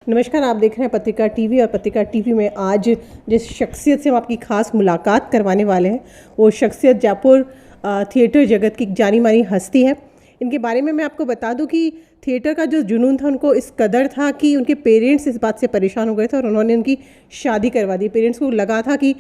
नमस्कार, आप देख रहे हैं पत्रिका टीवी। और पत्रिका टीवी में आज जिस शख्सियत से हम आपकी खास मुलाकात करवाने वाले हैं वो शख्सियत जयपुर थिएटर जगत की जानी मानी हस्ती है। इनके बारे में मैं आपको बता दूं कि थिएटर का जो जुनून था उनको इस कदर था कि उनके पेरेंट्स इस बात से परेशान हो गए थे और उन्होंने उनकी शादी करवा दी। पेरेंट्स को लगा था कि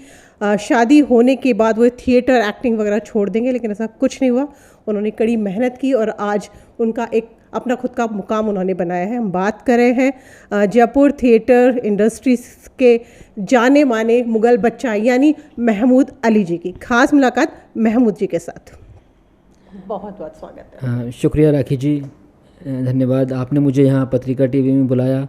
शादी होने के बाद वो थिएटर एक्टिंग वगैरह छोड़ देंगे, लेकिन ऐसा कुछ नहीं हुआ। उन्होंने कड़ी मेहनत की और आज उनका एक अपना खुद का मुकाम उन्होंने बनाया है। हम बात कर रहे हैं जयपुर थिएटर इंडस्ट्रीज के जाने माने मुगल बच्चा यानी महमूद अली जी की। खास मुलाकात महमूद जी के साथ। बहुत बहुत स्वागत है। शुक्रिया राखी जी, धन्यवाद। आपने मुझे यहाँ पत्रिका टीवी में बुलाया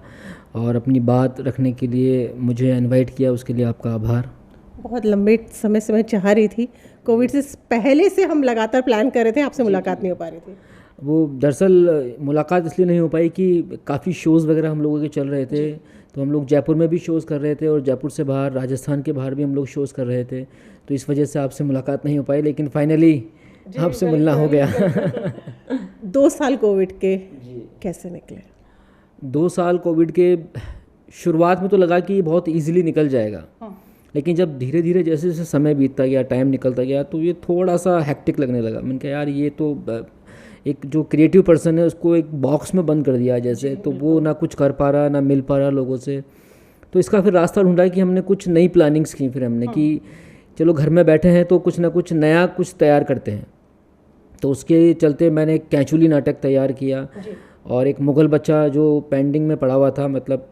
और अपनी बात रखने के लिए मुझे इनवाइट किया, उसके लिए आपका आभार। बहुत लंबे समय से मैं चाह रही थी, कोविड से पहले से हम लगातार प्लान कर रहे थे, आपसे मुलाकात नहीं हो पा रही थी। वो दरअसल मुलाकात इसलिए नहीं हो पाई कि काफ़ी शोज़ वगैरह हम लोगों के चल रहे थे, तो हम लोग जयपुर में भी शोज़ कर रहे थे और जयपुर से बाहर राजस्थान के बाहर भी हम लोग शोज़ कर रहे थे, तो इस वजह से आपसे मुलाकात नहीं हो पाई, लेकिन फाइनली आपसे मिलना हो गया। 2 साल कोविड के कैसे निकले? 2 साल कोविड के शुरुआत में तो लगा कि ये बहुत इजीली निकल जाएगा, लेकिन जब धीरे धीरे जैसे जैसे समय बीतता गया, टाइम निकलता गया, तो ये थोड़ा सा हेक्टिक लगने लगा। मैंने कहा यार ये तो एक जो क्रिएटिव पर्सन है उसको एक बॉक्स में बंद कर दिया जैसे, तो वो ना कुछ कर पा रहा ना मिल पा रहा लोगों से। तो इसका फिर रास्ता ढूंढा कि हमने कुछ नई प्लानिंग्स की फिर हमने कि चलो घर में बैठे हैं तो कुछ ना कुछ नया कुछ तैयार करते हैं। तो उसके चलते मैंने एक कैचुली नाटक तैयार किया और एक मुगल बच्चा जो पेंडिंग में पड़ा हुआ था, मतलब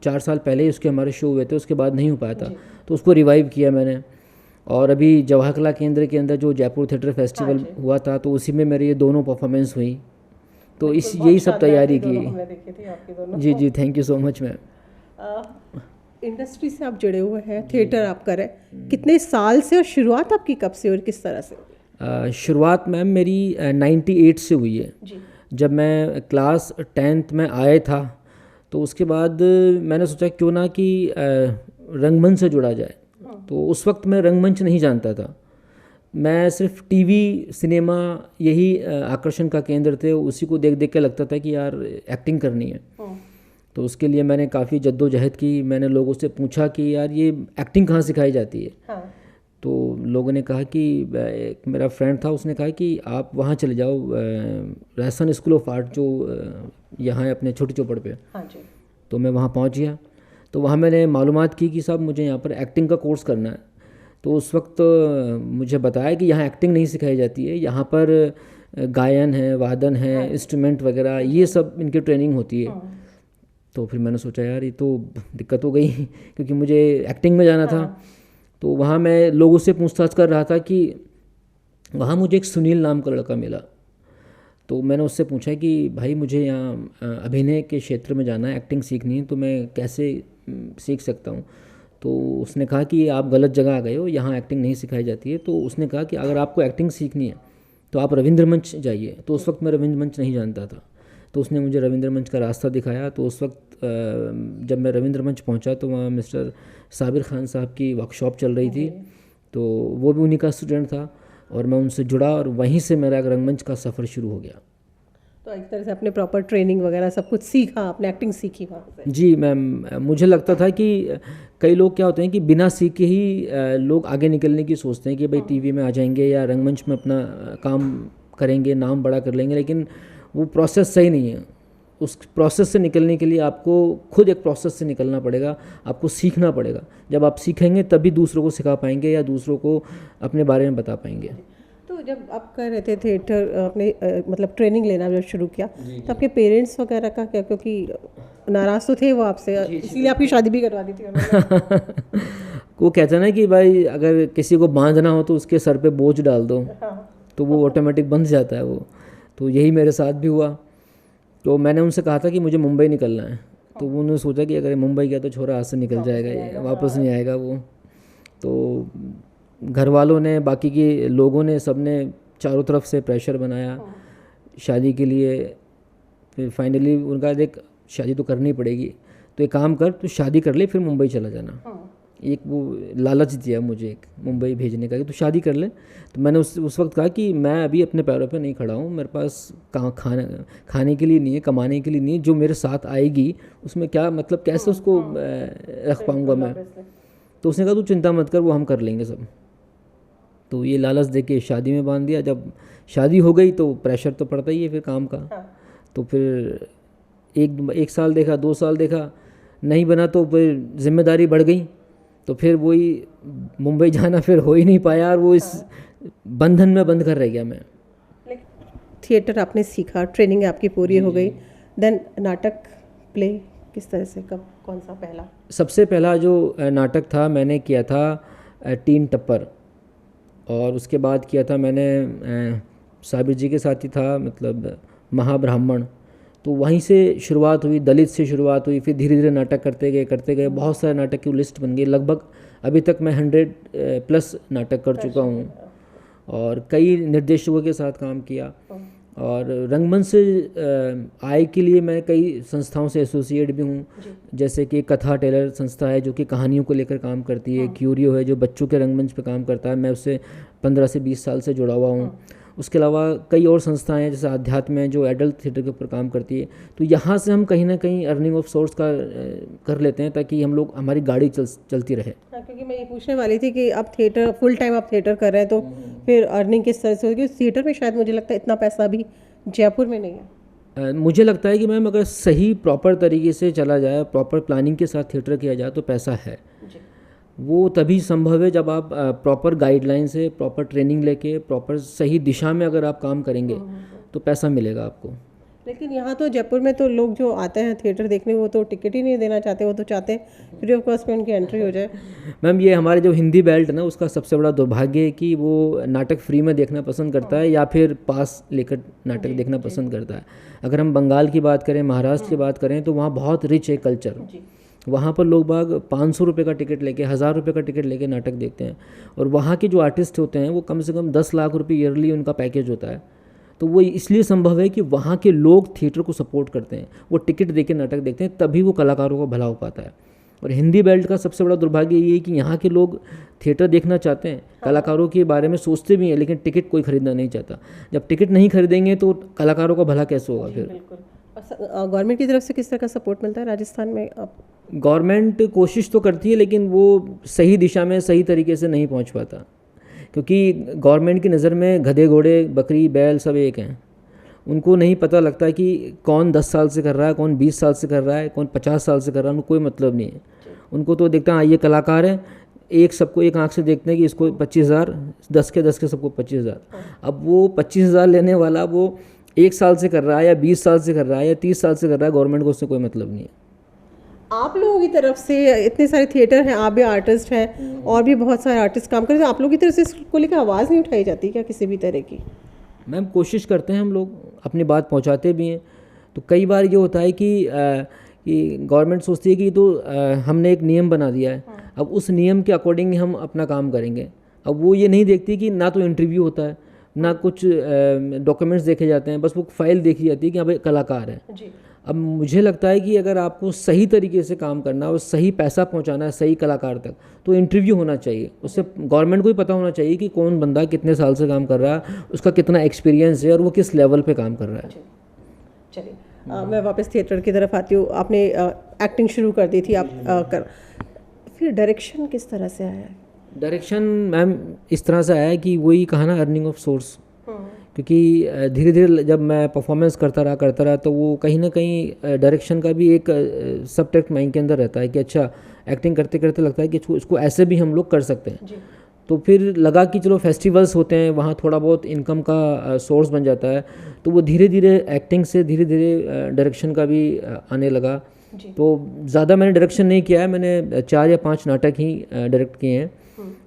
4 साल पहले ही उसके हमारे शो हुए थे, उसके बाद नहीं हो पाया था, तो उसको रिवाइव किया मैंने। और अभी जवाहर कला केंद्र के अंदर जो जयपुर थिएटर फेस्टिवल हुआ था, तो उसी में मेरी ये दोनों परफॉर्मेंस हुई, तो इस यही सब तैयारी की। जी जी, thank you so much ma'am. Industry से आप जुड़े हुए हैं, थिएटर आप करें कितने साल से और शुरुआत आपकी कब से और किस तरह से? शुरुआत मैम मेरी 98 से हुई है जी। जब मैं क्लास 10th में आया था, तो उसके बाद मैंने सोचा क्यों ना कि रंगमंच से जुड़ा जाए। तो उस वक्त मैं रंगमंच नहीं जानता था, मैं सिर्फ टीवी सिनेमा यही आकर्षण का केंद्र थे, उसी को देख देख के लगता था कि यार एक्टिंग करनी है। तो उसके लिए मैंने काफ़ी जद्दोजहद की। मैंने लोगों से पूछा कि यार ये एक्टिंग कहाँ सिखाई जाती है। तो लोगों ने कहा कि एक मेरा फ्रेंड था, उसने कहा कि आप वहाँ चले जाओ, राजस्थान स्कूल ऑफ आर्ट जो यहाँ है अपने छोटी चौपड़ पे। तो मैं वहाँ पहुँच गया, तो वहाँ मैंने मालूमात की कि साहब मुझे यहाँ पर एक्टिंग का कोर्स करना है। तो उस वक्त मुझे बताया कि यहाँ एक्टिंग नहीं सिखाई जाती है, यहाँ पर गायन है, वादन है, इंस्ट्रूमेंट वगैरह ये सब इनकी ट्रेनिंग होती है। तो फिर मैंने सोचा यार ये तो दिक्कत हो गई क्योंकि मुझे एक्टिंग में जाना था। तो वहाँ मैं लोगों से पूछताछ कर रहा था कि वहाँ मुझे एक सुनील नाम का लड़का मिला। तो मैंने उससे पूछा कि भाई मुझे यहाँ अभिनय के क्षेत्र में जाना है, एक्टिंग सीखनी है, तो मैं कैसे सीख सकता हूँ। तो उसने कहा कि आप गलत जगह आ गए हो, यहाँ एक्टिंग नहीं सिखाई जाती है। तो उसने कहा कि अगर आपको एक्टिंग सीखनी है तो आप रविंद्र मंच जाइए। तो उस वक्त मैं रविंद्र मंच नहीं जानता था, तो उसने मुझे रविंद्र मंच का रास्ता दिखाया। तो उस वक्त जब मैं रविंद्र मंच पहुँचा तो वहाँ मिस्टर साबिर खान साहब की वर्कशॉप चल रही थी, तो वो भी उन्हीं का स्टूडेंट था और मैं उनसे जुड़ा और वहीं से मेरा रंगमंच का सफ़र शुरू हो गया। तो एक तरह से आपने प्रॉपर ट्रेनिंग वगैरह सब कुछ सीखा, आपने एक्टिंग सीखी वहाँ से? जी मैम, मुझे लगता था कि कई लोग क्या होते हैं कि बिना सीखे ही लोग आगे निकलने की सोचते हैं कि भाई टीवी में आ जाएंगे या रंगमंच में अपना काम करेंगे, नाम बड़ा कर लेंगे, लेकिन वो प्रोसेस सही नहीं है। उस प्रोसेस से निकलने के लिए आपको खुद एक प्रोसेस से निकलना पड़ेगा, आपको सीखना पड़ेगा। जब आप सीखेंगे तभी दूसरों को सिखा पाएंगे या दूसरों को अपने बारे में बता पाएंगे। तो जब आप कर रहे थे थिएटर, आपने मतलब ट्रेनिंग लेना जब शुरू किया, तो आपके पेरेंट्स वगैरह का क्या, क्योंकि नाराज़ तो थे वो आपसे, इसीलिए आपकी शादी भी करवा दी थी उन्होंने? वो कहते हैं ना कि भाई अगर किसी को बांधना हो तो उसके सर पे बोझ डाल दो, तो वो ऑटोमेटिक बंध जाता है वो। तो यही मेरे साथ भी हुआ। तो मैंने उनसे कहा था कि मुझे मुंबई निकलना है, तो उन्होंने सोचा कि अगर मुंबई गया तो छोरा हाथ से निकल जाएगा, ये वापस नहीं आएगा वो। तो घर वालों ने, बाकी के लोगों ने, सब ने चारों तरफ से प्रेशर बनाया शादी के लिए। फिर फाइनली उनका देख शादी तो करनी पड़ेगी, तो एक काम कर, तो शादी कर ले फिर मुंबई चला जाना। एक वो लालच दिया मुझे एक मुंबई भेजने का कि तू शादी कर ले। तो मैंने उस वक्त कहा कि मैं अभी अपने पैरों पे नहीं खड़ा हूँ, मेरे पास कहाँ खाने के लिए नहीं है, कमाने के लिए नहीं है, जो मेरे साथ आएगी उसमें क्या मतलब कैसे उसको रख पाऊँगा मैं। तो उसने कहा तू चिंता मत कर, वो हम कर लेंगे सब। तो ये लालच दे के शादी में बांध दिया। जब शादी हो गई तो प्रेशर तो पड़ता ही है फिर काम का। तो फिर एक साल देखा, 2 साल देखा, नहीं बना तो फिर जिम्मेदारी बढ़ गई। तो फिर वही मुंबई जाना फिर हो ही नहीं पाया और वो इस बंधन में बंद कर रह गया मैं। थिएटर आपने सीखा, ट्रेनिंग आपकी पूरी हो गई, देन नाटक प्ले किस तरह से, कब, कौन सा पहला? सबसे पहला जो नाटक था मैंने किया था टीन टप्पर, और उसके बाद किया था मैंने साबिर जी के साथ ही था, मतलब महाब्राह्मण। तो वहीं से शुरुआत हुई, दलित से शुरुआत हुई, फिर धीरे धीरे नाटक करते गए, बहुत सारे नाटक की लिस्ट बन गई। लगभग अभी तक मैं 100+ नाटक कर चुका हूँ और कई निर्देशकों के साथ काम किया। और रंगमंच से आय के लिए मैं कई संस्थाओं से एसोसिएट भी हूँ, जैसे कि कथा टेलर संस्था है जो कि कहानियों को लेकर काम करती है, क्यूरियो है जो बच्चों के रंगमंच पे काम करता है, मैं उससे 15 से 20 साल से जुड़ा हुआ हूँ। उसके अलावा कई और संस्थाएं हैं जैसे आध्यात्म है जो एडल्ट थिएटर के ऊपर काम करती है। तो यहाँ से हम कहीं ना कहीं अर्निंग ऑफ सोर्स का कर लेते हैं ताकि हम लोग, हमारी गाड़ी चलती रहे। हाँ, क्योंकि मैं ये पूछने वाली थी कि अब थिएटर फुल टाइम आप थिएटर कर रहे हैं तो फिर अर्निंग किस तरह से होगी? थिएटर में शायद मुझे लगता है इतना पैसा अभी जयपुर में नहीं है। मुझे लगता है कि मैम अगर सही प्रॉपर तरीके से चला जाए, प्रॉपर प्लानिंग के साथ थिएटर किया जाए तो पैसा है। वो तभी संभव है जब आप प्रॉपर गाइडलाइन से, प्रॉपर ट्रेनिंग लेके, प्रॉपर सही दिशा में अगर आप काम करेंगे तो पैसा मिलेगा आपको। लेकिन यहाँ तो जयपुर में तो लोग जो आते हैं थिएटर देखने वो तो टिकट ही नहीं देना चाहते, वो तो चाहते हैं फ्री ऑफ कॉस्ट में उनकी एंट्री हो जाए। मैम ये हमारे जो हिंदी बेल्ट है ना, उसका सबसे बड़ा दुर्भाग्य है कि वो नाटक फ्री में देखना पसंद करता है या फिर पास लेकर नाटक देखना पसंद करता है। अगर हम बंगाल की बात करें, महाराष्ट्र की बात करें तो वहाँ बहुत रिच है कल्चर। वहाँ पर लोग बाग 500 रुपये का टिकट लेके, 1000 रुपये का टिकट लेके नाटक देखते हैं। और वहाँ के जो आर्टिस्ट होते हैं वो कम से कम 10 लाख रुपये ईयरली उनका पैकेज होता है। तो वो इसलिए संभव है कि वहाँ के लोग थिएटर को सपोर्ट करते हैं, वो टिकट देके नाटक देखते हैं, तभी वो कलाकारों का भला हो पाता है। और हिंदी बेल्ट का सबसे बड़ा दुर्भाग्य ये है कि यहाँ के लोग थिएटर देखना चाहते हैं, कलाकारों के बारे में सोचते भी हैं, लेकिन टिकट कोई खरीदना नहीं चाहता। जब टिकट नहीं खरीदेंगे तो कलाकारों का भला कैसे होगा फिर? गवर्नमेंट की तरफ से किस तरह का सपोर्ट मिलता है राजस्थान में? आप गवर्नमेंट कोशिश तो करती है लेकिन वो सही दिशा में सही तरीके से नहीं पहुंच पाता, क्योंकि गवर्नमेंट की नज़र में गधे घोड़े बकरी बैल सब एक हैं। उनको नहीं पता लगता कि कौन 10 साल से कर रहा है, कौन 20 साल से कर रहा है, कौन 50 साल से कर रहा है, उनको कोई मतलब नहीं है। उनको तो देखता है ये कलाकार है, सबको एक आंख से देखते हैं कि इसको 25,000, 10 के सबको 25,000। अब वो 25,000 लेने वाला वो 1 साल से कर रहा है या 20 साल से कर रहा है या 30 साल से कर रहा है, गवर्नमेंट को उससे कोई मतलब नहीं है। आप लोगों की तरफ से इतने सारे थिएटर हैं, आप भी आर्टिस्ट हैं और भी बहुत सारे आर्टिस्ट काम करते हैं, आप लोगों की तरफ से इसको लेकर आवाज़ नहीं उठाई जाती क्या किसी भी तरह की? मैम कोशिश करते हैं, हम लोग अपनी बात पहुंचाते भी हैं। तो कई बार ये होता है कि गवर्नमेंट सोचती है कि तो हमने एक नियम बना दिया है, अब उस नियम के अकॉर्डिंग हम अपना काम करेंगे। अब वो ये नहीं देखती कि ना तो इंटरव्यू होता है, ना कुछ डॉक्यूमेंट्स देखे जाते हैं, बस वो फाइल देखी जाती है कि हाँ भाई कलाकार है। अब मुझे लगता है कि अगर आपको सही तरीके से काम करना और सही पैसा पहुंचाना है सही कलाकार तक, तो इंटरव्यू होना चाहिए। उससे गवर्नमेंट को ही पता होना चाहिए कि कौन बंदा कितने साल से काम कर रहा है, उसका कितना एक्सपीरियंस है और वो किस लेवल पे काम कर रहा है। चलिए मैं वापस थिएटर की तरफ आती हूँ। आपने एक्टिंग शुरू कर दी थी, फिर डायरेक्शन किस तरह से आया? डायरेक्शन मैम इस तरह से आया कि वही कहा ना, अर्निंग ऑफ सोर्स। क्योंकि धीरे धीरे जब मैं परफॉर्मेंस करता रहा तो वो कहीं ना कहीं डायरेक्शन का भी एक सब टेक्स्ट माइंड के अंदर रहता है कि अच्छा एक्टिंग करते करते लगता है कि इसको ऐसे भी हम लोग कर सकते हैं। तो फिर लगा कि चलो फेस्टिवल्स होते हैं, वहाँ थोड़ा बहुत इनकम का सोर्स बन जाता है। तो वो धीरे धीरे एक्टिंग से धीरे धीरे डायरेक्शन का भी आने लगा। तो ज़्यादा मैंने डायरेक्शन नहीं किया है, मैंने 4 या 5 नाटक ही डायरेक्ट किए हैं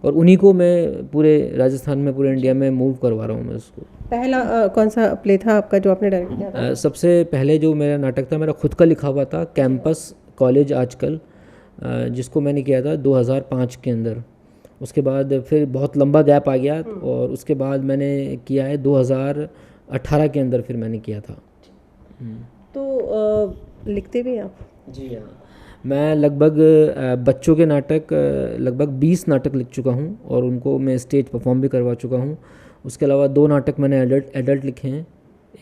और उन्हीं को मैं पूरे राजस्थान में, पूरे इंडिया में मूव करवा रहा हूँ मैं उसको। पहला कौन सा प्ले था आपका जो आपने डायरेक्ट किया था? सबसे पहले जो मेरा नाटक था मेरा खुद का लिखा हुआ था, कैंपस कॉलेज आजकल, जिसको मैंने किया था 2005 के अंदर। उसके बाद फिर बहुत लंबा गैप आ गया और उसके बाद मैंने किया है 2018 के अंदर फिर मैंने किया था। तो लिखते भी आप? जी हाँ, मैं लगभग बच्चों के नाटक लगभग 20 नाटक लिख चुका हूँ और उनको मैं स्टेज परफॉर्म भी करवा चुका हूँ। उसके अलावा 2 नाटक मैंने एडल्ट लिखे हैं।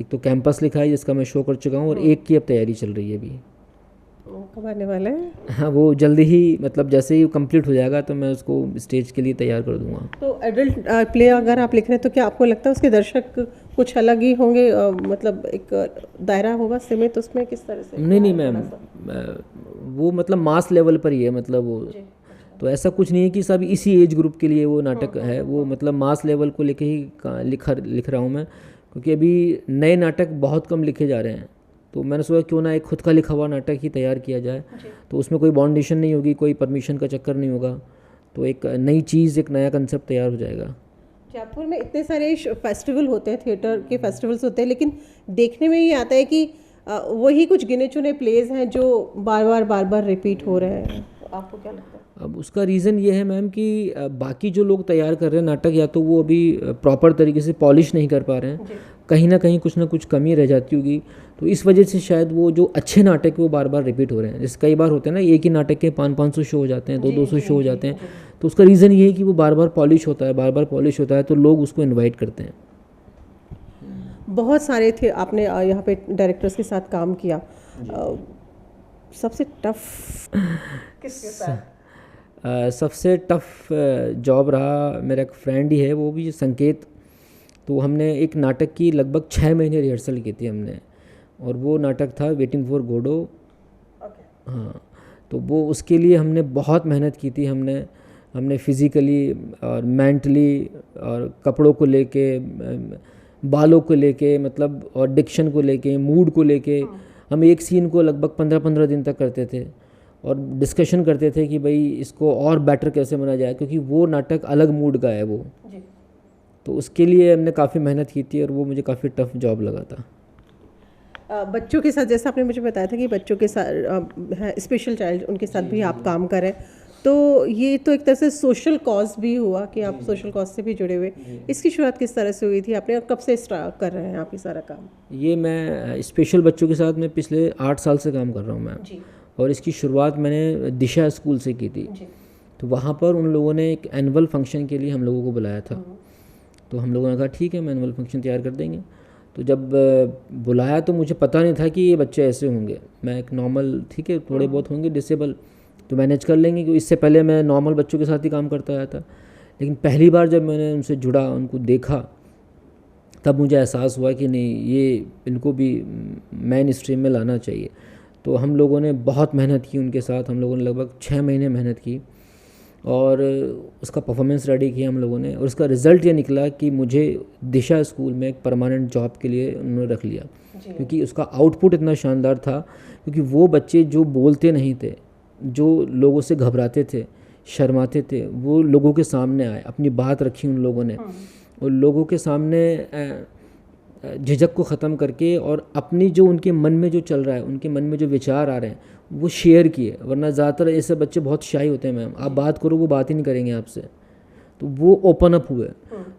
एक तो कैंपस लिखा है जिसका मैं शो कर चुका हूँ और एक की अब तैयारी चल रही है अभी। कब आने वाला है? हाँ, वो जल्दी ही, मतलब जैसे ही कंप्लीट हो जाएगा तो मैं उसको स्टेज के लिए तैयार कर दूंगा। तो एडल्ट प्ले अगर आप लिख रहे हैं तो क्या आपको लगता है उसके दर्शक कुछ अलग ही होंगे? मतलब एक दायरा होगा सीमित उसमें, किस तरह से? नहीं मैम, वो मतलब मास लेवल पर ही है, मतलब वो तो ऐसा कुछ नहीं है कि सब इसी एज ग्रुप के लिए वो नाटक है। वो मतलब मास लेवल को लेके ही लिख रहा हूँ मैं, क्योंकि अभी नए नाटक बहुत कम लिखे जा रहे हैं। तो मैंने सोचा क्यों ना एक खुद का लिखा हुआ नाटक ही तैयार किया जाए, तो उसमें कोई बाउंडेशन नहीं होगी, कोई परमिशन का चक्कर नहीं होगा, तो एक नई चीज़, एक नया कंसेप्ट तैयार हो जाएगा। जयपुर में इतने सारे फेस्टिवल होते हैं, थिएटर के फेस्टिवल्स होते हैं, लेकिन देखने में ये आता है कि वही कुछ गिने चुने प्लेज हैं जो बार बार रिपीट हो रहे हैं। तो आपको क्या लगता है? अब उसका रीज़न ये है मैम कि बाकी जो लोग तैयार कर रहे हैं नाटक, या तो वो अभी प्रॉपर तरीके से पॉलिश नहीं कर पा रहे हैं, कहीं ना कहीं कुछ ना कुछ कमी रह जाती होगी, तो इस वजह से शायद वो जो अच्छे नाटक है वो बार बार रिपीट हो रहे हैं। जैसे कई बार होते हैं ना, एक ही नाटक के 500-500 शो हो जाते हैं, 200-200 शो हो जाते हैं, तो उसका रीज़न ये है कि वो बार बार पॉलिश होता है, बार बार पॉलिश होता है, तो लोग उसको इन्वाइट करते हैं। बहुत सारे थे, आपने यहाँ पे डायरेक्टर्स के साथ काम किया, सबसे टफ किसके साथ? सबसे टफ जॉब रहा, मेरा एक फ्रेंड ही है, वो भी संकेत। तो हमने एक नाटक की लगभग 6 महीने रिहर्सल की थी हमने, और वो नाटक था वेटिंग फॉर गोडो। हाँ, तो वो उसके लिए हमने बहुत मेहनत की थी। हमने फिज़िकली और मेंटली और कपड़ों को लेके, बालों को लेके, मतलब और डिक्शन को लेके, मूड को लेके, हम एक सीन को लगभग 15-15 दिन तक करते थे और डिस्कशन करते थे कि भाई इसको और बेटर कैसे बनाया जाए, क्योंकि वो नाटक अलग मूड का है वो जी। तो उसके लिए हमने काफ़ी मेहनत की थी और वो मुझे काफ़ी टफ जॉब लगा था। बच्चों के साथ, जैसा आपने मुझे बताया था कि बच्चों के साथ स्पेशल चाइल्ड, उनके साथ भी आप काम करें, तो ये तो एक तरह से सोशल कॉज भी हुआ कि आप सोशल कॉज से भी जुड़े हुए। इसकी शुरुआत किस तरह से हुई थी आपने, और कब से स्टार्ट कर रहे हैं आप ये सारा काम? ये मैं स्पेशल बच्चों के साथ में पिछले 8 साल से काम कर रहा हूँ मैं, और इसकी शुरुआत मैंने दिशा स्कूल से की थी। तो वहाँ पर उन लोगों ने एक एनुअल फंक्शन के लिए हम लोगों को बुलाया था, तो हम लोगों ने कहा ठीक है, मैं एनुअल फंक्शन तैयार कर देंगे। तो जब बुलाया तो मुझे पता नहीं था कि ये बच्चे ऐसे होंगे। मैं एक नॉर्मल, ठीक है, थोड़े बहुत होंगे डिसेबल तो मैनेज कर लेंगे, क्योंकि इससे पहले मैं नॉर्मल बच्चों के साथ ही काम करता आया था। लेकिन पहली बार जब मैंने उनसे जुड़ा, उनको देखा, तब मुझे एहसास हुआ कि नहीं, ये इनको भी मेन स्ट्रीम में लाना चाहिए। तो हम लोगों ने बहुत मेहनत की उनके साथ, हम लोगों ने लगभग 6 महीने मेहनत की और उसका परफॉर्मेंस रेडी किया हम लोगों ने, और उसका रिज़ल्ट ये निकला कि मुझे दिशा स्कूल में एक परमानेंट जॉब के लिए उन्होंने रख लिया, क्योंकि उसका आउटपुट इतना शानदार था। क्योंकि वो बच्चे जो बोलते नहीं थे, जो लोगों से घबराते थे, शर्माते थे, वो लोगों के सामने आए, अपनी बात रखी उन लोगों ने, और लोगों के सामने झिझक को ख़त्म करके और अपनी जो उनके मन में जो चल रहा है, उनके मन में जो विचार आ रहे हैं, वो शेयर किए। वरना ज़्यादातर ऐसे बच्चे बहुत शाई होते हैं मैम, आप बात करो वो बात ही नहीं करेंगे आपसे, तो वो ओपन अप हुए।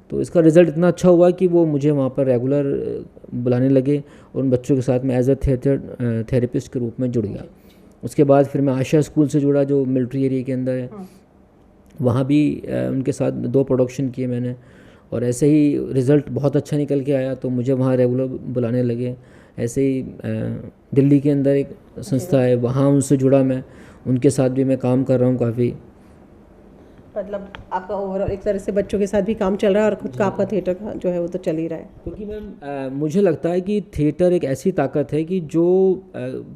तो इसका रिज़ल्ट इतना अच्छा हुआ कि वो मुझे वहाँ पर रेगुलर बुलाने लगे और उन बच्चों के साथ मैं एज अ थेरेपिस्ट के रूप में जुड़ गया। उसके बाद फिर मैं आशा स्कूल से जुड़ा, जो मिलिट्री एरिया के अंदर है, वहाँ भी उनके साथ 2 प्रोडक्शन किए मैंने, और ऐसे ही रिज़ल्ट बहुत अच्छा निकल के आया, तो मुझे वहाँ रेगुलर बुलाने लगे। ऐसे ही दिल्ली के अंदर एक संस्था है, वहाँ उनसे जुड़ा मैं, उनके साथ भी मैं काम कर रहा हूँ काफ़ी। मतलब आपका ओवरऑल एक तरह से बच्चों के साथ भी काम चल रहा है और खुद का आपका थिएटर का जो है वो तो चल ही रहा है। क्योंकि मैम मुझे लगता है कि थिएटर एक ऐसी ताकत है कि जो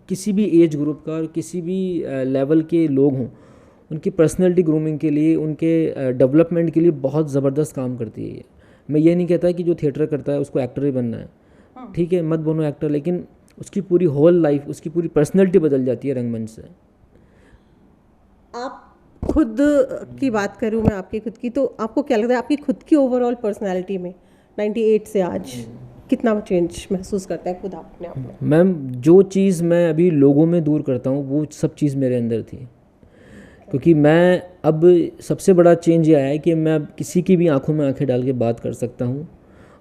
किसी भी एज ग्रुप का और किसी भी लेवल के लोग हों, उनकी पर्सनैलिटी ग्रूमिंग के लिए, उनके डेवलपमेंट के लिए बहुत ज़बरदस्त काम करती है। मैं ये नहीं कहता कि जो थिएटर करता है उसको एक्टर ही बनना है, ठीक है, मत बनो एक्टर, लेकिन उसकी पूरी होल लाइफ, उसकी पूरी पर्सनैलिटी बदल जाती है रंगमंच से। आप खुद की बात करूँ मैं, आपकी खुद की, तो आपको क्या लगता है आपकी खुद की ओवरऑल पर्सनैलिटी में 98 से आज कितना चेंज महसूस करते हैं खुद अपने आप में? मैम, जो चीज़ मैं अभी लोगों में दूर करता हूँ वो सब चीज़ मेरे अंदर थी। क्योंकि मैं अब सबसे बड़ा चेंज ये आया है कि मैं अब किसी की भी आंखों में आंखें डाल के बात कर सकता हूँ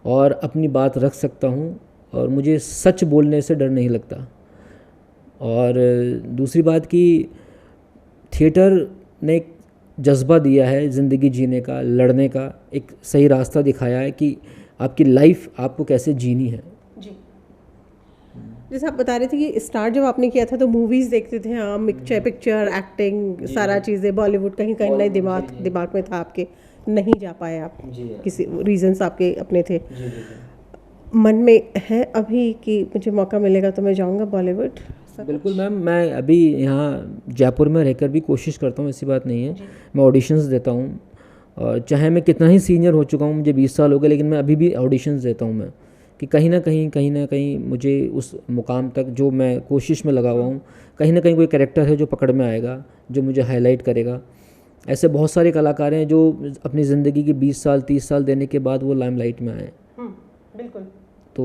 और अपनी बात रख सकता हूँ, और मुझे सच बोलने से डर नहीं लगता। और दूसरी बात कि थिएटर ने एक जज्बा दिया है ज़िंदगी जीने का, लड़ने का, एक सही रास्ता दिखाया है कि आपकी लाइफ आपको कैसे जीनी है। जी, जैसे आप बता रहे थे कि स्टार्ट जब आपने किया था तो मूवीज़ देखते थे हम, पिक्चर एक्टिंग सारा चीज़ें बॉलीवुड कहीं कहीं नहीं दिमाग में था आपके, नहीं जा पाए आप, किसी रीजंस आपके अपने थे। मन में है अभी कि मुझे मौका मिलेगा तो मैं जाऊंगा बॉलीवुड? बिल्कुल मैम, मैं अभी यहाँ जयपुर में रहकर भी कोशिश करता हूँ, ऐसी बात नहीं है। मैं ऑडिशंस देता हूँ, और चाहे मैं कितना ही सीनियर हो चुका हूँ, मुझे 20 साल हो गए, लेकिन मैं अभी भी ऑडिशंस देता हूँ मैं, कि कहीं ना कहीं मुझे उस मुकाम तक जो मैं कोशिश में लगा हुआ हूँ, कहीं ना कहीं कोई कैरेक्टर है जो पकड़ में आएगा, जो मुझे हाईलाइट करेगा। ऐसे बहुत सारे कलाकार हैं जो अपनी ज़िंदगी के 20 साल 30 साल देने के बाद वो लाइमलाइट में आए। बिल्कुल। तो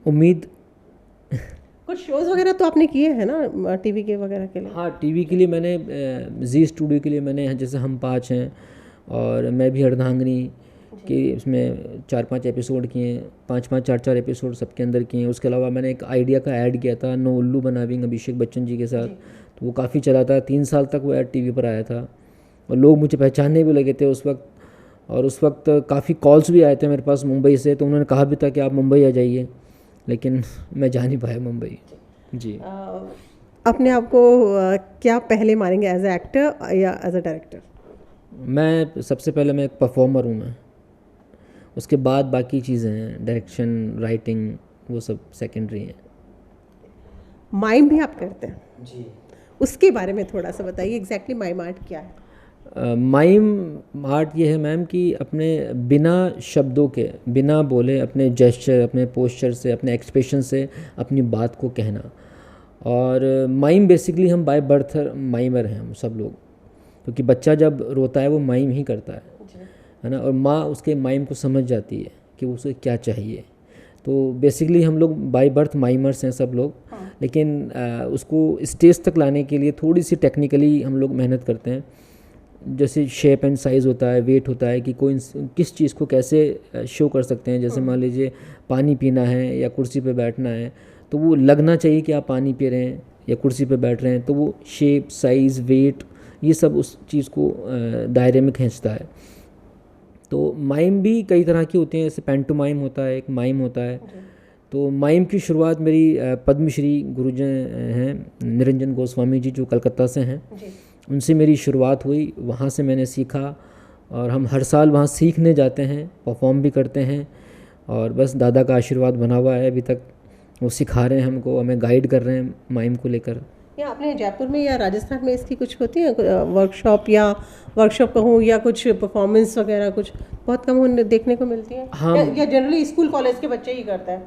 उम्मीद कुछ शोज़ वगैरह तो आपने किए हैं ना टीवी के वगैरह के लिए? हाँ, टीवी के लिए मैंने जी स्टूडियो के लिए मैंने, जैसे हम 5 हैं और मैं भी अर्धांगिनी कि उसमें 4-5 एपिसोड किए, 5-5 4-4 एपिसोड सबके अंदर किए। उसके अलावा मैंने एक आइडिया का ऐड किया था, नो उल्लू बनाविंग, अभिषेक बच्चन जी के साथ, तो वो काफ़ी चला था, 3 साल तक वो ऐड टीवी पर आया था और लोग मुझे पहचानने भी लगे थे उस वक्त। और उस वक्त काफ़ी कॉल्स भी आए थे मेरे पास मुंबई से, तो उन्होंने कहा भी था कि आप मुंबई आ जाइए, लेकिन मैं जा नहीं पाया मुंबई। जी, अपने आप को क्या पहले मानेंगे, एज ए एक्टर या एज ए डायरेक्टर? मैं सबसे पहले मैं एक परफॉर्मर हूँ मैं, उसके बाद बाकी चीज़ें हैं, डायरेक्शन, राइटिंग, वो सब सेकेंडरी हैं। माइम भी आप करते हैं? जी, उसके बारे में थोड़ा सा बताइए, एग्जैक्टली माइम आर्ट क्या है? माइम आर्ट ये है मैम कि अपने बिना शब्दों के, बिना बोले, अपने जेस्चर, अपने पोस्चर से, अपने एक्सप्रेशन से अपनी बात को कहना। और माइम बेसिकली हम बाय बर्थ माइमर हैं हम सब लोग, क्योंकि बच्चा जब रोता है वो माइम ही करता है ना, और माँ उसके माइम को समझ जाती है कि उसे क्या चाहिए। तो बेसिकली हम लोग बाय बर्थ माइमर्स हैं सब लोग। लेकिन उसको स्टेज तक लाने के लिए थोड़ी सी टेक्निकली हम लोग मेहनत करते हैं, जैसे शेप एंड साइज़ होता है, वेट होता है कि कोई किस चीज़ को कैसे शो कर सकते हैं। जैसे मान लीजिए पानी पीना है या कुर्सी पे बैठना है, तो वो लगना चाहिए कि आप पानी पी रहे हैं या कुर्सी पे बैठ रहे हैं, तो वो शेप, साइज़, वेट, ये सब उस चीज़ को दायरे में खींचता है। तो माइम भी कई तरह की होती हैं, जैसे पैंटोमाइम होता है, एक माइम होता है। तो माइम की शुरुआत मेरी पद्मश्री गुरुजन हैं निरंजन गोस्वामी जी, जो कलकत्ता से हैं, उनसे मेरी शुरुआत हुई, वहाँ से मैंने सीखा। और हम हर साल वहाँ सीखने जाते हैं, परफॉर्म भी करते हैं, और बस दादा का आशीर्वाद बना हुआ है अभी तक। वो सिखा रहे हैं हमको, हमें गाइड कर रहे हैं माइम को लेकर। या आपने जयपुर में या राजस्थान में इसकी कुछ होती है वर्कशॉप कहूँ, या कुछ परफॉर्मेंस वगैरह कुछ बहुत कम होने देखने को मिलती है? हाँ, या जनरली स्कूल कॉलेज के बच्चे ही करते हैं?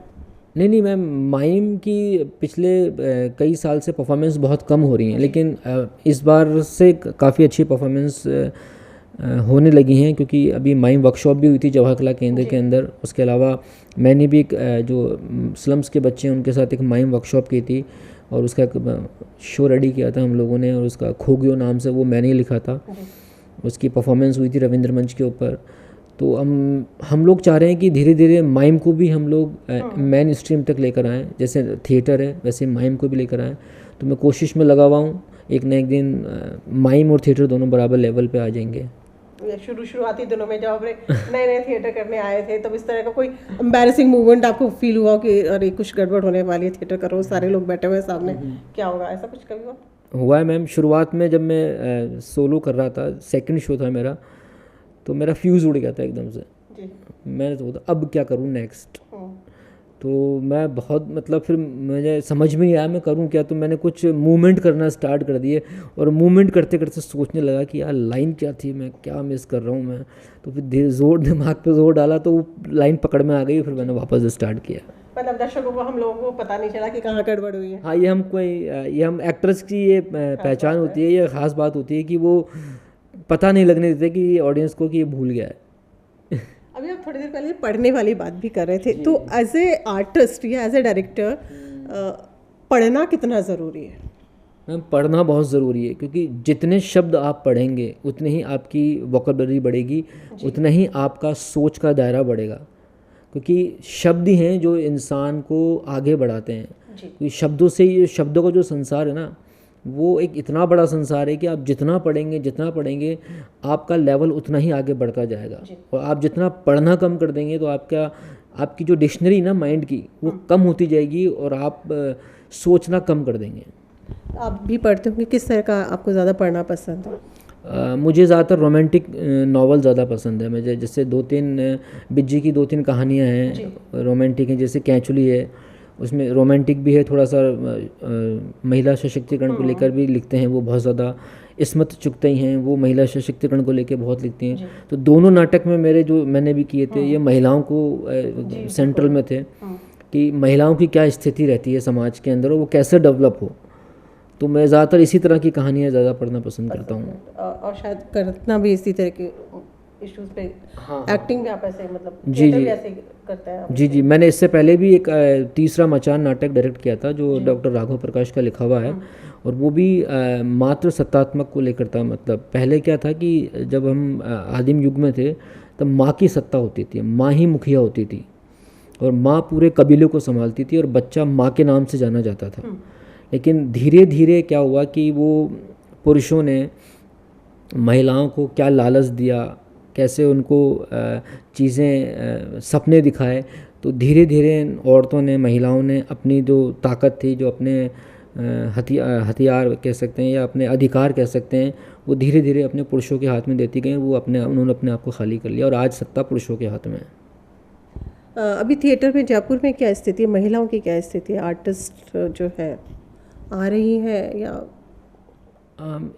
नहीं मैम, माइम की पिछले कई साल से परफॉर्मेंस बहुत कम हो रही हैं, लेकिन इस बार से काफ़ी अच्छी परफॉर्मेंस होने लगी हैं, क्योंकि अभी माइम वर्कशॉप भी हुई थी जवाहर कला केंद्र के अंदर। उसके अलावा मैंने भी एक जो स्लम्स के बच्चे हैं उनके साथ एक माइम वर्कशॉप की थी, और उसका एक शो रेडी किया था हम लोगों ने, और उसका खोगियो नाम से वो मैंने ही लिखा था। उसकी परफॉर्मेंस हुई थी रविंद्र मंच के ऊपर। तो हम लोग चाह रहे हैं कि धीरे धीरे माइम को भी हम लोग मेन स्ट्रीम तक लेकर आएँ, जैसे थिएटर है वैसे माइम को भी लेकर आएँ। तो मैं कोशिश में लगा हुआ हूँ, एक न एक दिन माइम और थिएटर दोनों बराबर लेवल पे आ जाएंगे। शुरुआती दिनों में जब आपने नए थिएटर करने आए थे, तब इस तरह का कोई एम्बैरेसिंग मूवमेंट आपको फील हुआ कि अरे कुछ गड़बड़ होने वाली है, थिएटर करो, सारे लोग बैठे हुए सामने, क्या होगा, ऐसा कुछ कभी हुआ है मैम? शुरुआत में जब मैं सोलो कर रहा था, सेकंड शो था मेरा, तो मेरा फ्यूज़ उड़ गया था एकदम से। मैंने तो बोला अब क्या करूँ नेक्स्ट। तो मैं बहुत मतलब फिर मुझे समझ में नहीं आया मैं करूँ क्या, तो मैंने कुछ मूवमेंट करना स्टार्ट कर दिए, और मूवमेंट करते करते सोचने लगा कि यार लाइन क्या थी, मैं क्या मिस कर रहा हूँ मैं। तो फिर दिमाग पे जोर डाला, तो वो लाइन पकड़ में आ गई, फिर मैंने वापस स्टार्ट किया। मतलब दर्शकों को, हम लोगों को पता नहीं चला कि कहाँ गड़बड़ हुई है। हाँ, ये हम एक्ट्रेस की ये पहचान होती है, ये ख़ास बात होती है कि वो पता नहीं लगने देते कि ऑडियंस को कि ये भूल गया है। अभी आप थोड़ी देर पहले पढ़ने वाली बात भी कर रहे थे, तो एज ए आर्टिस्ट या एज ए डायरेक्टर पढ़ना कितना ज़रूरी है? मैम, पढ़ना बहुत ज़रूरी है, क्योंकि जितने शब्द आप पढ़ेंगे उतने ही आपकी वोकैबुलरी बढ़ेगी, उतना ही आपका सोच का दायरा बढ़ेगा, क्योंकि शब्द ही हैं जो इंसान को आगे बढ़ाते हैं। क्योंकि शब्दों से, ये शब्दों का जो संसार है ना, वो एक इतना बड़ा संसार है कि आप जितना पढ़ेंगे आपका लेवल उतना ही आगे बढ़ता जाएगा। और आप जितना पढ़ना कम कर देंगे तो आपकी जो डिक्शनरी ना माइंड की वो कम होती जाएगी और आप सोचना कम कर देंगे। आप भी पढ़ते होंगे, किस तरह का आपको ज़्यादा पढ़ना पसंद है? मुझे ज़्यादातर रोमांटिक नावल ज़्यादा पसंद है। मुझे जैसे 2-3 बिज्जी की 2-3 कहानियाँ हैं रोमांटिक हैं, जैसे कैचुली है, उसमें रोमांटिक भी है, थोड़ा सा महिला सशक्तिकरण को लेकर भी लिखते हैं वो बहुत ज़्यादा। इस्मत चुगताई हैं, वो महिला सशक्तिकरण को लेकर बहुत लिखती हैं। तो दोनों नाटक में मेरे जो मैंने भी किए थे ये महिलाओं को सेंट्रल में थे कि महिलाओं की क्या स्थिति रहती है समाज के अंदर और वो कैसे डेवलप हो। तो मैं ज़्यादातर इसी तरह की कहानियाँ ज़्यादा पढ़ना पसंद करता हूँ। और शायद करना भी इसी तरह के इश्यूज पे। हाँ, एक्टिंग भी आप ऐसे मतलब जी theatre जी भी ऐसे करते हैं आप? जी मैंने इससे पहले भी एक तीसरा मचान नाटक डायरेक्ट किया था जो डॉक्टर राघव प्रकाश का लिखा हुआ है। और वो भी मातृ सत्तात्मक को लेकर था। मतलब पहले क्या था कि जब हम आदिम युग में थे तब माँ की सत्ता होती थी, माँ ही मुखिया होती थी और माँ पूरे कबीले को संभालती थी और बच्चा माँ के नाम से जाना जाता था। लेकिन धीरे धीरे क्या हुआ कि वो पुरुषों ने महिलाओं को क्या लालच दिया, कैसे उनको चीज़ें सपने दिखाए, तो धीरे धीरे औरतों ने, महिलाओं ने अपनी जो ताकत थी, जो अपने हथियार कह सकते हैं या अपने अधिकार कह सकते हैं, वो धीरे धीरे अपने पुरुषों के हाथ में देती गई। वो उन्होंने अपने आप को खाली कर लिया और आज सत्ता पुरुषों के हाथ में है। अभी थिएटर में जयपुर में क्या स्थिति है, महिलाओं की क्या स्थिति है? आर्टिस्ट जो है आ रही है या?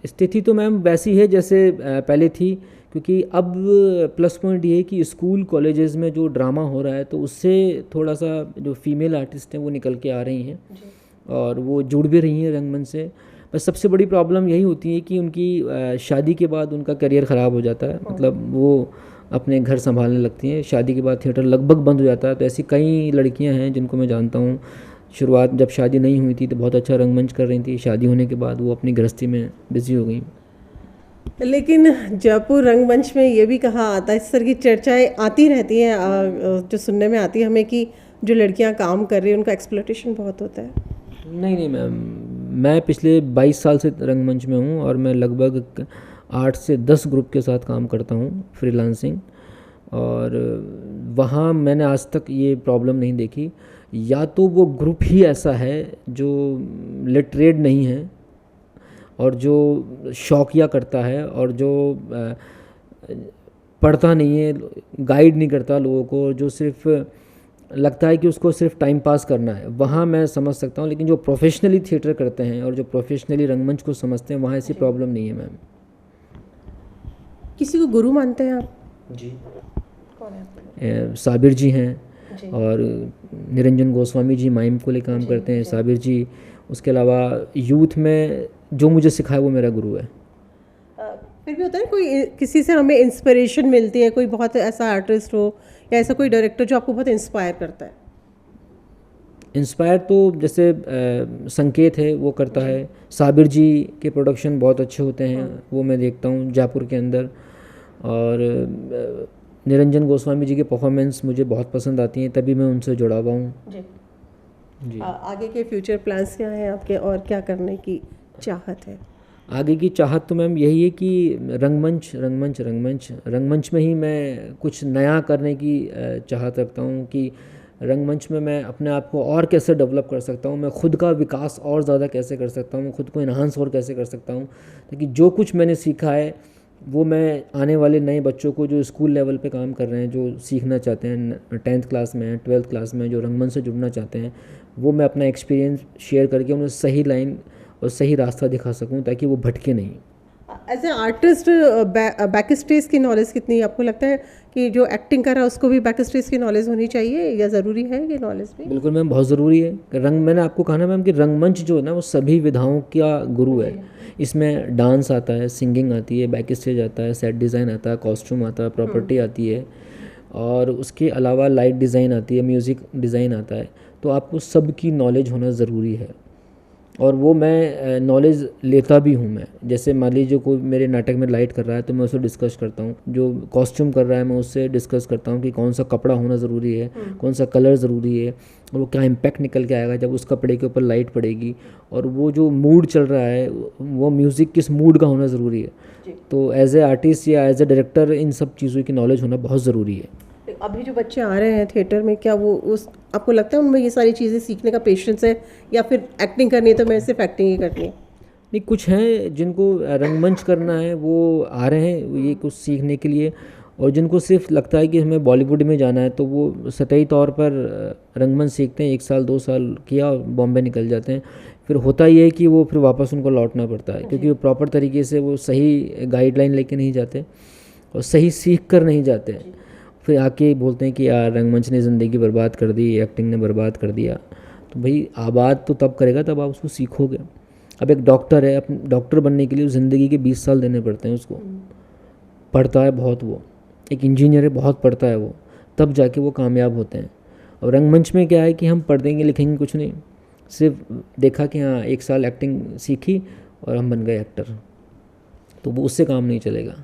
स्थिति तो मैम वैसी है जैसे पहले थी, क्योंकि अब प्लस पॉइंट ये है कि स्कूल कॉलेजेस में जो ड्रामा हो रहा है तो उससे थोड़ा सा जो फीमेल आर्टिस्ट हैं वो निकल के आ रही हैं और वो जुड़ भी रही हैं रंगमंच से। बस सबसे बड़ी प्रॉब्लम यही होती है कि उनकी शादी के बाद उनका करियर ख़राब हो जाता है। मतलब वो अपने घर संभालने लगती हैं, शादी के बाद थिएटर लगभग बंद हो जाता है। तो ऐसी कई लड़कियां हैं जिनको मैं जानता हूँ, शुरुआत जब शादी नहीं हुई थी तो बहुत अच्छा रंगमंच कर रही थी, शादी होने के बाद वो अपनी गृहस्थी में बिजी हो गई। लेकिन जयपुर रंगमंच में ये भी कहा आता है, इस तरह की चर्चाएं आती रहती हैं जो सुनने में आती है हमें कि जो लड़कियां काम कर रही हैं उनका एक्सप्लॉयटेशन बहुत होता है। नहीं मैम, मैं पिछले 22 साल से रंगमंच में हूँ और मैं लगभग 8 से 10 ग्रुप के साथ काम करता हूँ फ्रीलांसिंग, और वहाँ मैंने आज तक ये प्रॉब्लम नहीं देखी। या तो वो ग्रुप ही ऐसा है जो लिटरेट नहीं है और जो शौकिया करता है और जो पढ़ता नहीं है, गाइड नहीं करता लोगों को, जो सिर्फ लगता है कि उसको सिर्फ टाइम पास करना है, वहाँ मैं समझ सकता हूँ। लेकिन जो प्रोफेशनली थिएटर करते हैं और जो प्रोफेशनली रंगमंच को समझते हैं वहाँ ऐसी प्रॉब्लम नहीं है मैम। किसी को गुरु मानते हैं आप? जी, कौन है? साबिर जी हैं और निरंजन गोस्वामी जी माइम को ले काम करते हैं, साबिर जी। उसके अलावा यूथ में जो मुझे सिखाया वो मेरा गुरु है। फिर भी होता है कोई किसी से हमें इंस्पिरेशन मिलती है, कोई बहुत ऐसा आर्टिस्ट हो या ऐसा कोई डायरेक्टर जो आपको बहुत इंस्पायर करता है? इंस्पायर तो जैसे संकेत है वो करता है, साबिर जी के प्रोडक्शन बहुत अच्छे होते हैं, वो मैं देखता हूँ जयपुर के अंदर। और निरंजन गोस्वामी जी के परफॉर्मेंस मुझे बहुत पसंद आती हैं, तभी मैं उनसे जुड़ा हुआ हूँ जी। आगे के फ्यूचर प्लान्स क्या हैं आपके और क्या करने की चाहत है? आगे की चाहत तो मैम यही है कि रंगमंच में ही मैं कुछ नया करने की चाहत रखता हूँ कि रंगमंच में मैं अपने आप को और कैसे डेवलप कर सकता हूँ, मैं खुद का विकास और ज़्यादा कैसे कर सकता हूँ, खुद को इन्हांस और कैसे कर सकता हूँ, ताकि जो कुछ मैंने सीखा है वो मैं आने वाले नए बच्चों को जो स्कूल लेवल पे काम कर रहे हैं, जो सीखना चाहते हैं, 10th क्लास में 12th क्लास में जो रंगमंच से जुड़ना चाहते हैं, वो मैं अपना एक्सपीरियंस शेयर करके उन्हें सही लाइन और सही रास्ता दिखा सकूं ताकि वो भटके नहीं। As a artist back stage की नॉलेज कितनी आपको लगता है कि जो एक्टिंग कर रहा है उसको भी बैक स्टेज की नॉलेज होनी चाहिए या ज़रूरी है ये नॉलेज भी? बिल्कुल मैम, बहुत ज़रूरी है। मैंने आपको कहा ना मैम कि रंगमंच जो है ना वो सभी विधाओं का गुरु है। इसमें डांस आता है, सिंगिंग आती है, बैक स्टेज आता है, सेट डिज़ाइन आता है, कॉस्ट्यूम आता है, प्रॉपर्टी आती है, और उसके अलावा लाइट डिज़ाइन आती है, म्यूज़िक डिज़ाइन आता है। तो आपको सबकी नॉलेज होना ज़रूरी है। और वो मैं नॉलेज लेता भी हूँ। मैं जैसे मान लीजिए कोई मेरे नाटक में लाइट कर रहा है तो मैं उससे डिस्कस करता हूँ, जो कॉस्ट्यूम कर रहा है मैं उससे डिस्कस करता हूँ कि कौन सा कपड़ा होना ज़रूरी है, कौन सा कलर ज़रूरी है, और वो क्या इम्पैक्ट निकल के आएगा जब उस कपड़े के ऊपर लाइट पड़ेगी, और वो जो मूड चल रहा है वो म्यूज़िक किस मूड का होना ज़रूरी है। तो एज ए आर्टिस्ट या एज ए डायरेक्टर इन सब चीज़ों की नॉलेज होना बहुत ज़रूरी है। अभी जो बच्चे आ रहे हैं थिएटर में, क्या वो उस आपको लगता है उनमें ये सारी चीज़ें सीखने का पेशेंस है, या फिर एक्टिंग करनी है तो मैं सिर्फ एक्टिंग ही करनी है? नहीं, कुछ हैं जिनको रंगमंच करना है वो आ रहे हैं ये कुछ सीखने के लिए, और जिनको सिर्फ लगता है कि हमें बॉलीवुड में जाना है तो वो सतही तौर पर रंगमंच सीखते हैं, 1 साल 2 साल किया और बॉम्बे निकल जाते हैं। फिर होता ये है कि वो फिर वापस उनको लौटना पड़ता है, क्योंकि वो प्रॉपर तरीके से वो सही गाइडलाइन लेके नहीं जाते और सही सीख कर नहीं जाते हैं। फिर आके बोलते हैं कि यार रंगमंच ने ज़िंदगी बर्बाद कर दी, एक्टिंग ने बर्बाद कर दिया। तो भाई आबाद तो तब करेगा तब आप उसको सीखोगे। अब एक डॉक्टर है, अपने डॉक्टर बनने के लिए ज़िंदगी के 20 साल देने पड़ते हैं उसको, पढ़ता है बहुत वो। एक इंजीनियर है, बहुत पढ़ता है वो, तब जाके वो कामयाब होते हैं। और रंगमंच में क्या है कि हम पढ़ेंगे लिखेंगे कुछ नहीं, सिर्फ देखा कि हाँ 1 साल एक्टिंग सीखी और हम बन गए एक्टर, तो वो उससे काम नहीं चलेगा।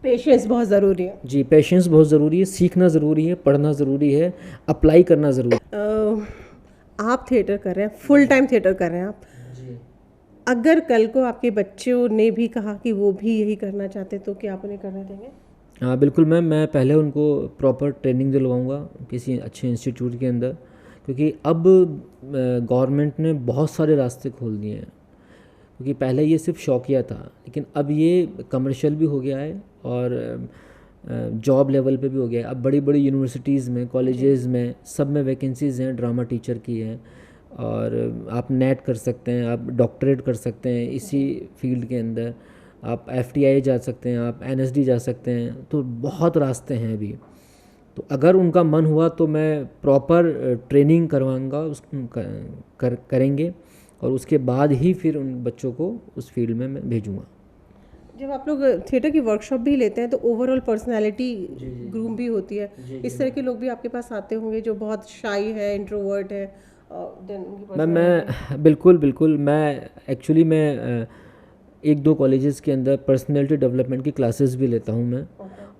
पेशेंस बहुत ज़रूरी है। जी, पेशेंस बहुत ज़रूरी है, सीखना ज़रूरी है, पढ़ना ज़रूरी है, अप्लाई करना ज़रूरी है। आप थिएटर कर रहे हैं, फुल टाइम थिएटर कर रहे हैं आप जी। अगर कल को आपके बच्चों ने भी कहा कि वो भी यही करना चाहते तो क्या आप उन्हें करने देंगे? हाँ बिल्कुल मैम, मैं पहले उनको प्रॉपर ट्रेनिंग दिलवाऊंगा किसी अच्छे इंस्टीट्यूट के अंदर, क्योंकि अब गवर्नमेंट ने बहुत सारे रास्ते खोल दिए हैं। क्योंकि पहले ये सिर्फ शौकिया था, लेकिन अब ये कमर्शियल भी हो गया है और जॉब लेवल पे भी हो गया है। अब बड़ी बड़ी यूनिवर्सिटीज़ में, कॉलेजेस में, सब में वैकेंसीज़ हैं ड्रामा टीचर की हैं, और आप नेट कर सकते हैं, आप डॉक्टरेट कर सकते हैं इसी फील्ड के अंदर, आप FTI जा सकते हैं, आप NSD जा सकते हैं। तो बहुत रास्ते हैं अभी। तो अगर उनका मन हुआ तो मैं प्रॉपर ट्रेनिंग करवाऊँगा, करेंगे, और उसके बाद ही फिर उन बच्चों को उस फील्ड में मैं भेजूँगा। जब आप लोग थिएटर की वर्कशॉप भी लेते हैं तो ओवरऑल पर्सनालिटी ग्रूम भी होती है। इस तरह के लोग भी आपके पास आते होंगे जो बहुत शाई है, इंट्रोवर्ट है। मैं बिल्कुल मैं एक्चुअली मैं 1-2 कॉलेजेस के अंदर पर्सनैलिटी डेवलपमेंट की क्लासेस भी लेता हूँ मैं।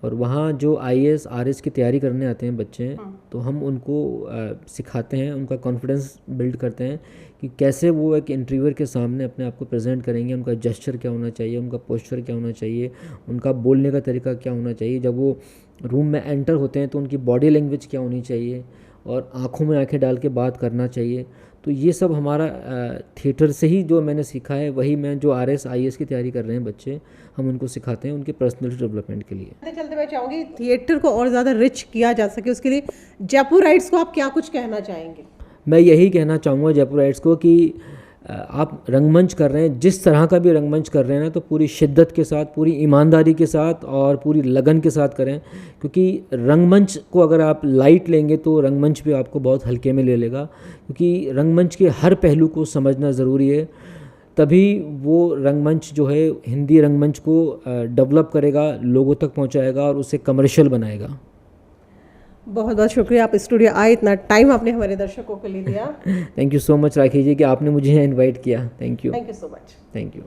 और वहाँ जो IAS RS की तैयारी करने आते हैं बच्चे, तो हम उनको सिखाते हैं, उनका कॉन्फिडेंस बिल्ड करते हैं कि कैसे वो एक इंटरव्यूअर के सामने अपने आप को प्रेजेंट करेंगे, उनका जेस्चर क्या होना चाहिए, उनका पोस्चर क्या होना चाहिए, उनका बोलने का तरीका क्या होना चाहिए, जब वो रूम में एंटर होते हैं तो उनकी बॉडी लैंग्वेज क्या होनी चाहिए, और आँखों में आँखें डाल के बात करना चाहिए। तो ये सब हमारा थिएटर से ही जो मैंने सीखा है, वही मैं जो RS IAS की तैयारी कर रहे हैं बच्चे, हम उनको सिखाते हैं उनके पर्सनैलिटी डेवलपमेंट के लिए। चलते मैं चाहूँगी थिएटर को और ज़्यादा रिच किया जा सके, उसके लिए जयपुराइट्स को आप क्या कुछ कहना चाहेंगे? मैं यही कहना चाहूँगा जयपुराइट्स को कि आप रंगमंच कर रहे हैं, जिस तरह का भी रंगमंच कर रहे हैं ना, तो पूरी शिद्दत के साथ, पूरी ईमानदारी के साथ और पूरी लगन के साथ करें। क्योंकि रंगमंच को अगर आप लाइट लेंगे तो रंगमंच भी आपको बहुत हल्के में ले लेगा। क्योंकि रंगमंच के हर पहलू को समझना ज़रूरी है, तभी वो रंगमंच जो है हिंदी रंगमंच को डेवलप करेगा, लोगों तक पहुंचाएगा और उसे कमर्शियल बनाएगा। बहुत बहुत शुक्रिया, आप स्टूडियो आए, इतना टाइम आपने हमारे दर्शकों के लिए दिया। थैंक यू सो मच राखी जी कि आपने मुझे यहाँ इन्वाइट किया। Thank you so much. Thank you.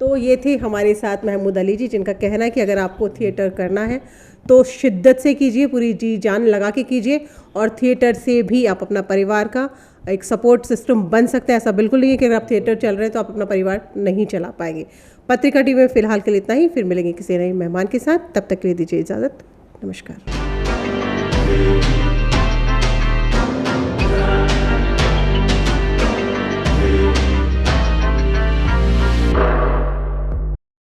तो ये थे हमारे साथ महमूद अली जी, जिनका कहना है कि अगर आपको थिएटर करना है तो शिद्दत से कीजिए, पूरी जी जान लगा के कीजिए, और थिएटर से भी आप अपना परिवार का एक सपोर्ट सिस्टम बन सकते हैं। ऐसा बिल्कुल नहीं है कि अगर आप थिएटर चल रहे हैं तो आप अपना परिवार नहीं चला पाएंगे। पत्रिका टीवी में फ़िलहाल के लिए इतना ही, फिर मिलेंगे किसी नए मेहमान के साथ, तब तक के लिए दीजिए इजाज़त। नमस्कार।